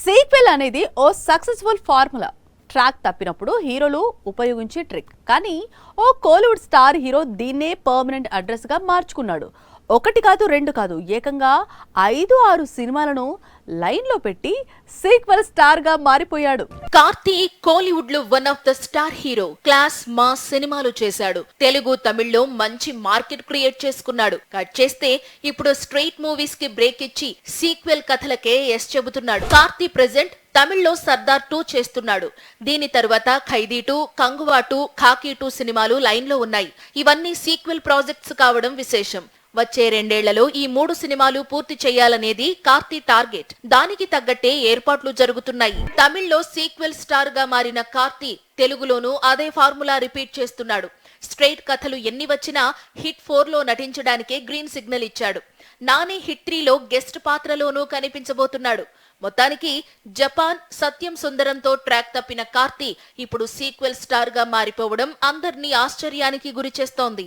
Sequel అనేది ఓ successful formula. Track తప్పినప్పుడు హీరోలు ఉపయోగించే ట్రిక్. కానీ ఓ కోలీవుడ్ స్టార్ హీరో దీన్నే పర్మనెంట్ అడ్రస్ గా మార్చుకున్నాడు. ఒకటి కాదు, రెండు కాదు, ఏకంగా 5-6 సినిమాలను లైన్ లో పెట్టి సీక్వెల్ స్టార్ గా మారిపోయాడు. కార్తీ కోలీవుడ్ లో one of the star hero. Class mass సినిమాలు చేశాడు. తెలుగు, తమిళ్లో మంచి మార్కెట్ క్రియేట్ చేసుకున్నాడు. కట్ చేస్తే ఇప్పుడు స్ట్రైట్ మూవీస్ కి బ్రేక్ ఇచ్చి సీక్వెల్ కథలకే ఎస్ చెబుతున్నాడు. కార్తీ ప్రెజెంట్ తమిళ్లో సర్దార్ 2 చేస్తున్నాడు. దీని తరువాత ఖైదీ 2, కంగువా 2, ఖాకీ 2 సినిమాలు లైన్ లో ఉన్నాయి. ఇవన్నీ సీక్వెల్ ప్రాజెక్ట్స్ కావడం విశేషం. వచ్చే 2 ఏళ్లలో ఈ 3 సినిమాలు పూర్తి చేయాలనేది కార్తీ టార్గెట్. దానికి తగ్గట్టే ఏర్పాట్లు జరుగుతున్నాయి. తమిళ్లో సీక్వెల్ స్టార్ గా మారిన కార్తీ తెలుగులోనూ అదే ఫార్ములా రిపీట్ చేస్తున్నాడు. స్ట్రైట్ కథలు ఎన్ని వచ్చినా హిట్ 4లో నటించడానికే గ్రీన్ సిగ్నల్ ఇచ్చాడు. నాని హిట్ 3లో గెస్ట్ పాత్రలోనూ కనిపించబోతున్నాడు. మొత్తానికి జపాన్ సత్యం సుందరంతో ట్రాక్ తప్పిన కార్తీ ఇప్పుడు సీక్వెల్ స్టార్ గా మారిపోవడం అందర్నీ ఆశ్చర్యానికి గురి చేస్తోంది.